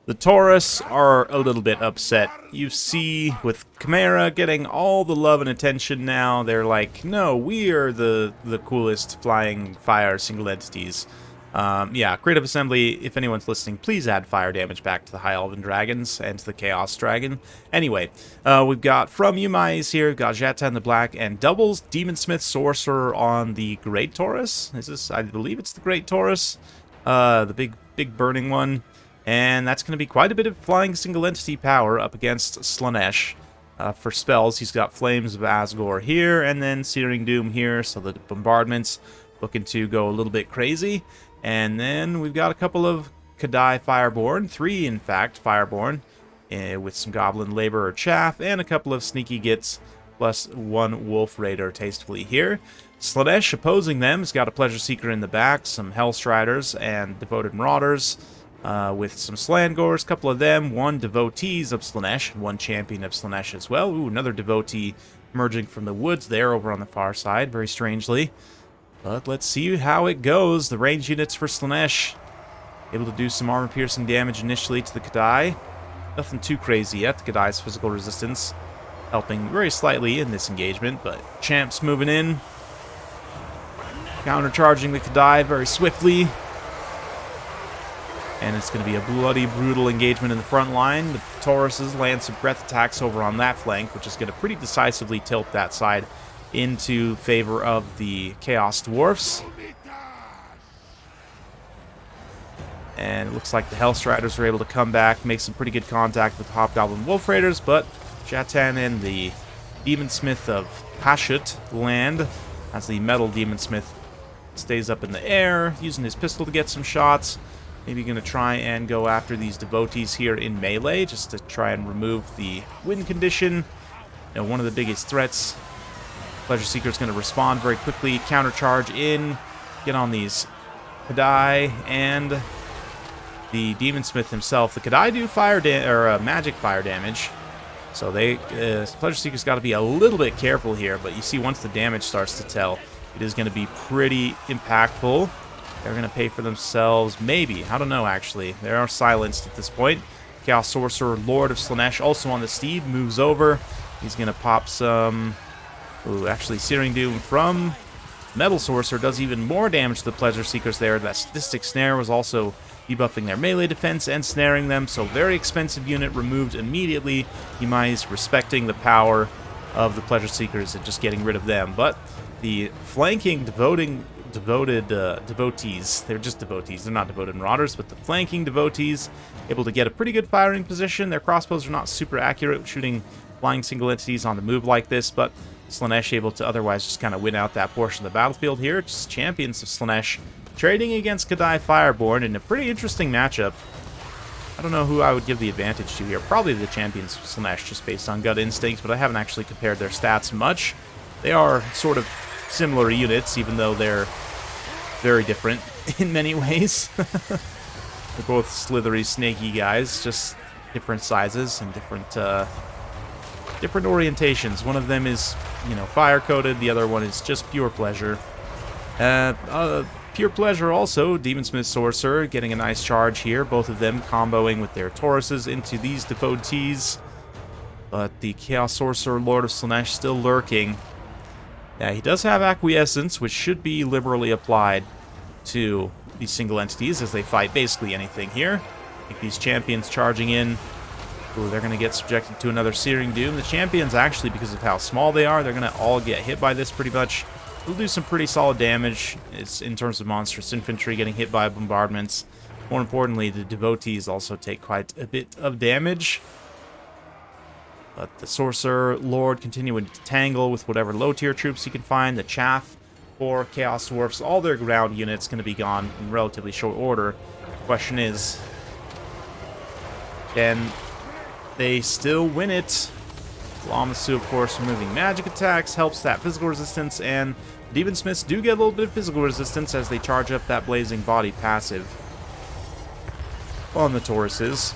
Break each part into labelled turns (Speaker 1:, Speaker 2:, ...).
Speaker 1: The Taurus are a little bit upset. You see, with Chimera getting all the love and attention now, they're like, no, we are the coolest flying fire single entities. Yeah, Creative Assembly, if anyone's listening, please add fire damage back to the High Elven Dragons and to the Chaos Dragon. Anyway, we've got from Yumai's here, we've got Jatan the Black, and doubles Demonsmith Sorcerer on the Great Taurus. Is this, I believe it's the Great Taurus, the big burning one. And that's going to be quite a bit of flying single entity power up against Slaanesh. For spells, he's got Flames of Asgore here, and then Searing Doom here, so the bombardment's looking to go a little bit crazy. And then we've got a couple of Kadai Fireborn, 3 in fact Fireborn, with some Goblin Laborer Chaff, and a couple of Sneaky Gits, plus 1 Wolf Raider tastefully here. Slaanesh opposing them has got a Pleasure Seeker in the back, some Hellstriders and Devoted Marauders, with some Slangors, a couple of them, 1 Devotees of Slaanesh, and 1 Champion of Slaanesh as well. Ooh, another Devotee emerging from the woods there over on the far side, very strangely. But let's see how it goes. The range units for Slaanesh able to do some armor-piercing damage initially to the Kadai. Nothing too crazy yet. The Kadai's physical resistance helping very slightly in this engagement, but Champ's moving in, countercharging the Kadai very swiftly. And it's going to be a bloody, brutal engagement in the front line. The Tauruses land some breath attacks over on that flank, which is going to pretty decisively tilt that side into favor of the Chaos Dwarfs. And it looks like the Hellstriders are able to come back, make some pretty good contact with the Hobgoblin Wolf Raiders, but Jatan and the Demonsmith of Hashut land as the Metal Demonsmith stays up in the air, using his pistol to get some shots. Maybe going to try and go after these Devotees here in melee, just to try and remove the win condition. You know, one of the biggest threats. Pleasure Seeker is going to respond very quickly, countercharge in, get on these Kadai, and the Demonsmith himself. The Kadai do fire magic fire damage, so they Pleasure Seeker's got to be a little bit careful here, but you see once the damage starts to tell, it is going to be pretty impactful. They're going to pay for themselves, maybe. I don't know, actually. They are silenced at this point. Chaos Sorcerer, Lord of Slaanesh, also on the steed, moves over. He's going to pop some... Ooh, actually, Searing Doom from Metal Sorcerer does even more damage to the Pleasure Seekers there. That Sadistic Snare was also debuffing their melee defense and snaring them, so very expensive unit removed immediately. Yumai's respecting the power of the Pleasure Seekers and just getting rid of them. But the flanking devotees, they're just devotees, they're not devoted marauders, but the flanking devotees able to get a pretty good firing position. Their crossbows are not super accurate shooting flying single entities on the move like this, but Slaanesh able to otherwise just kind of win out that portion of the battlefield here. Just champions of Slaanesh trading against Kadai Fireborn in a pretty interesting matchup. I don't know who I would give the advantage to here. Probably the champions of Slaanesh, just based on gut instinct, but I haven't actually compared their stats much. They are sort of similar units, even though they're very different in many ways. They're both slithery, snaky guys, just different sizes and different orientations. One of them is, you know, fire-coated. The other one is just pure pleasure. Pure pleasure also, Demonsmith Sorcerer getting a nice charge here. Both of them comboing with their Tauruses into these devotees. But the Chaos Sorcerer, Lord of Slaanesh, still lurking. Yeah, he does have Acquiescence, which should be liberally applied to these single entities as they fight basically anything here. I think these champions charging in. Ooh, they're going to get subjected to another Searing Doom. The champions, actually, because of how small they are, they're going to all get hit by this pretty much. They'll do some pretty solid damage. It's in terms of monstrous infantry getting hit by bombardments. More importantly, the devotees also take quite a bit of damage. But the Sorcerer Lord continuing to tangle with whatever low-tier troops he can find. The Chaff for Chaos Dwarfs, all their ground units going to be gone in relatively short order. The question is, can they still win it? Lamasu, of course, removing magic attacks helps that physical resistance, and Demonsmiths do get a little bit of physical resistance as they charge up that Blazing Body passive on the Tauruses.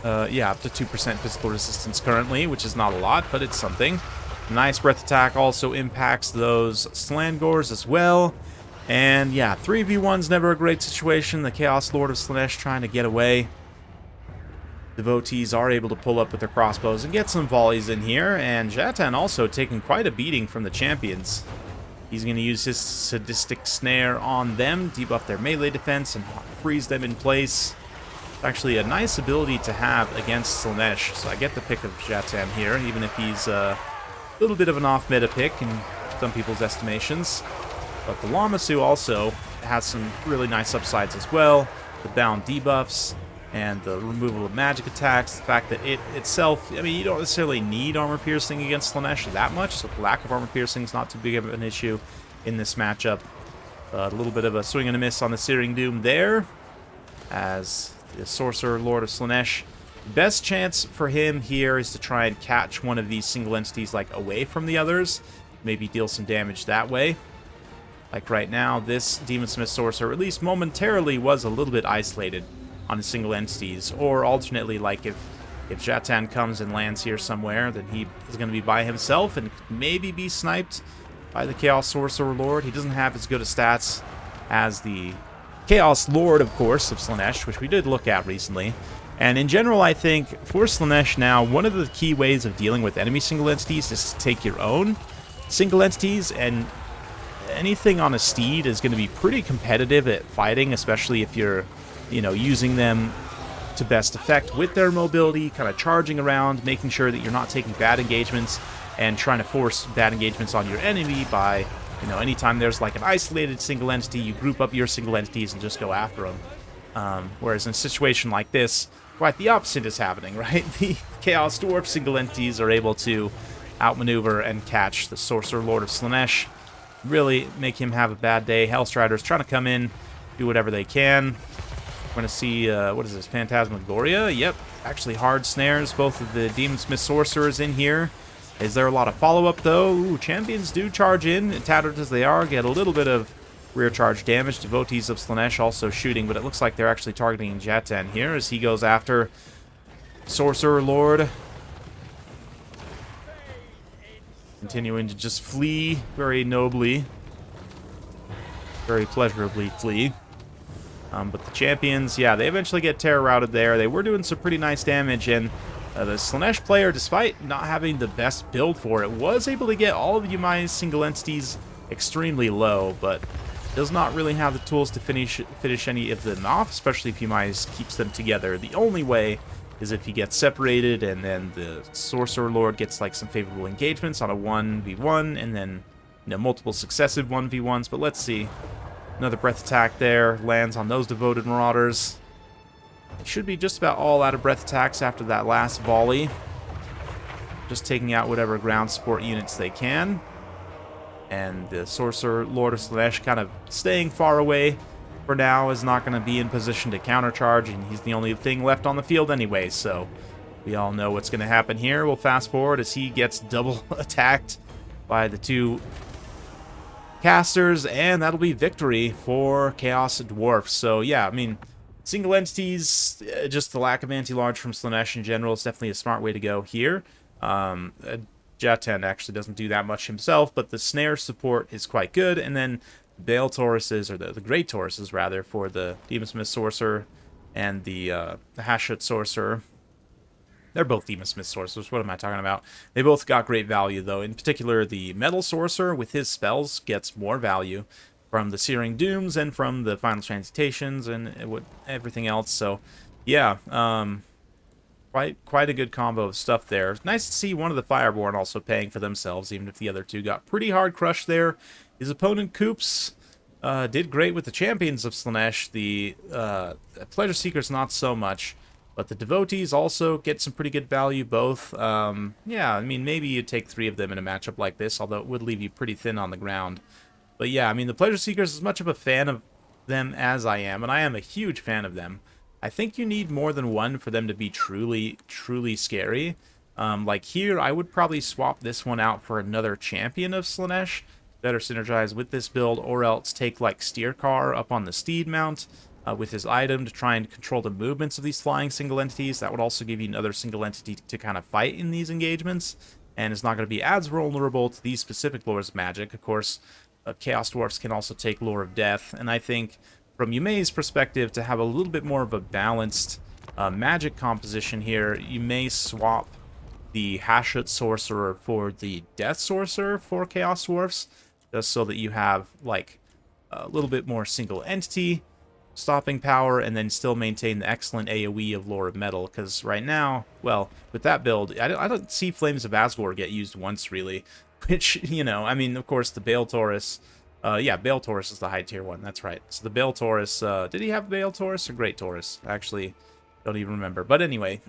Speaker 1: Yeah, up to 2% physical resistance currently, which is not a lot, but it's something. Nice breath attack also impacts those Slangors as well. And yeah, 3v1's never a great situation. The Chaos Lord of Slaanesh trying to get away. Devotees are able to pull up with their crossbows and get some volleys in here, and Jatan also taking quite a beating from the champions. He's going to use his sadistic snare on them, debuff their melee defense, and freeze them in place. It's actually a nice ability to have against Slaanesh, so I get the pick of Jatan here, even if he's a little bit of an off-meta pick in some people's estimations. But the Lamasu also has some really nice upsides as well. The bound debuffs, and the removal of magic attacks, the fact that it itself, I mean, you don't necessarily need armor piercing against Slaanesh that much, so the lack of armor piercing is not too big of an issue in this matchup. A little bit of a swing and a miss on the Searing Doom there, as the Sorcerer Lord of Slaanesh. Best chance for him here is to try and catch one of these single entities like away from the others, maybe deal some damage that way. Like right now, this Demon Smith Sorcerer, at least momentarily, was a little bit isolated on the single entities, or alternately, like if Jatan comes and lands here somewhere, then he is going to be by himself and maybe be sniped by the Chaos Sorcerer Lord. He doesn't have as good a stats as the Chaos Lord, of course, of Slaanesh, which we did look at recently. And in general, I think for Slaanesh now, one of the key ways of dealing with enemy single entities is to take your own single entities, and anything on a steed is going to be pretty competitive at fighting, especially if you're, you know, using them to best effect with their mobility, kind of charging around, making sure that you're not taking bad engagements and trying to force bad engagements on your enemy by, you know, anytime there's like an isolated single entity, you group up your single entities and just go after them. Whereas in a situation like this, quite the opposite is happening, right? The Chaos Dwarf single entities are able to outmaneuver and catch the Sorcerer Lord of Slaanesh, really make him have a bad day. Hellstriders trying to come in, do whatever they can. We're going to see, what is this, Phantasmagoria? Yep, actually hard snares both of the Demon Smith Sorcerers in here. Is there a lot of follow-up, though? Ooh, champions do charge in, tattered as they are, get a little bit of rear charge damage. Devotees of Slaanesh also shooting, but it looks like they're actually targeting Jatan here as he goes after Sorcerer Lord. Continuing to just flee very nobly, very pleasurably flee. But the champions, yeah, they eventually get terror routed there. They were doing some pretty nice damage, and the Slaanesh player, despite not having the best build for it, was able to get all of Yumai's single entities extremely low, but does not really have the tools to finish any of them off, especially if Yumai keeps them together. The only way is if he gets separated, and then the Sorcerer Lord gets like some favorable engagements on a 1v1, and then, you know, multiple successive 1v1s. But let's see. Another breath attack there, lands on those devoted marauders. They should be just about all out of breath attacks after that last volley. Just taking out whatever ground support units they can. And the Sorcerer Lord of Slaanesh kind of staying far away for now, is not going to be in position to countercharge, and he's the only thing left on the field anyway, so we all know what's going to happen here. We'll fast forward as he gets double attacked by the two casters, and that'll be victory for Chaos Dwarfs. So yeah, I mean, single entities, just the lack of anti-large from Slaanesh in general is definitely a smart way to go here. Jatan actually doesn't do that much himself, but the snare support is quite good, and then Bale Tauruses, or the Great Tauruses rather, for the Demon Smith Sorcerer and the Hashut Sorcerer. They're both Demon Smith Sorcerers. What am I talking about? They both got great value, though. In particular, the Metal Sorcerer, with his spells, gets more value from the Searing Dooms and from the Final Transmutations and everything else. So, yeah, quite a good combo of stuff there. Nice to see one of the Fireborn also paying for themselves, even if the other two got pretty hard crushed there. His opponent, Koops, did great with the champions of Slaanesh. The Pleasure Seekers, not so much. But the Devotees also get some pretty good value, both. Yeah, I mean, maybe you take 3 of them in a matchup like this, although it would leave you pretty thin on the ground. But yeah, I mean, the Pleasure Seekers, as much of a fan of them as I am, and I am a huge fan of them, I think you need more than one for them to be truly, truly scary. Like here, I would probably swap this one out for another champion of Slaanesh, better synergize with this build, or else take like Steercar up on the steed mount with his item to try and control the movements of these flying single entities. That would also give you another single entity to kind of fight in these engagements, and is not going to be as vulnerable to these specific lords of magic. Of course, Chaos Dwarfs can also take Lore of Death, and I think from Yumei's perspective, to have a little bit more of a balanced magic composition here, you may swap the Hashut Sorcerer for the Death Sorcerer for Chaos Dwarfs, just so that you have, like, a little bit more single entity stopping power, and then still maintain the excellent AoE of Lore of Metal, because right now, well, with that build, I don't see Flames of Asgore get used once, really, which, you know, I mean, of course, the Bale Taurus, yeah, Bale Taurus is the high tier one, that's right. So the Bale Taurus, did he have Bale Taurus or Great Taurus? Actually, don't even remember, but anyway,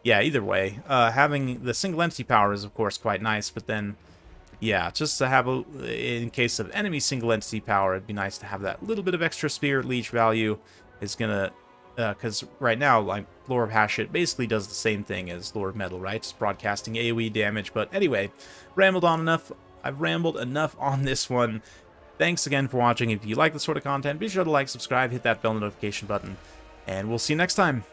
Speaker 1: yeah, either way, having the single entity power is, of course, quite nice, but then, yeah, just to have, in case of enemy single entity power, it'd be nice to have that little bit of extra Spirit Leech value. Is gonna, because right now, like, Lore of Hashut basically does the same thing as Lore of Metal, right? Just broadcasting AoE damage, but anyway, rambled on enough. I've rambled enough on this one. Thanks again for watching. If you like this sort of content, be sure to like, subscribe, hit that bell notification button, and we'll see you next time.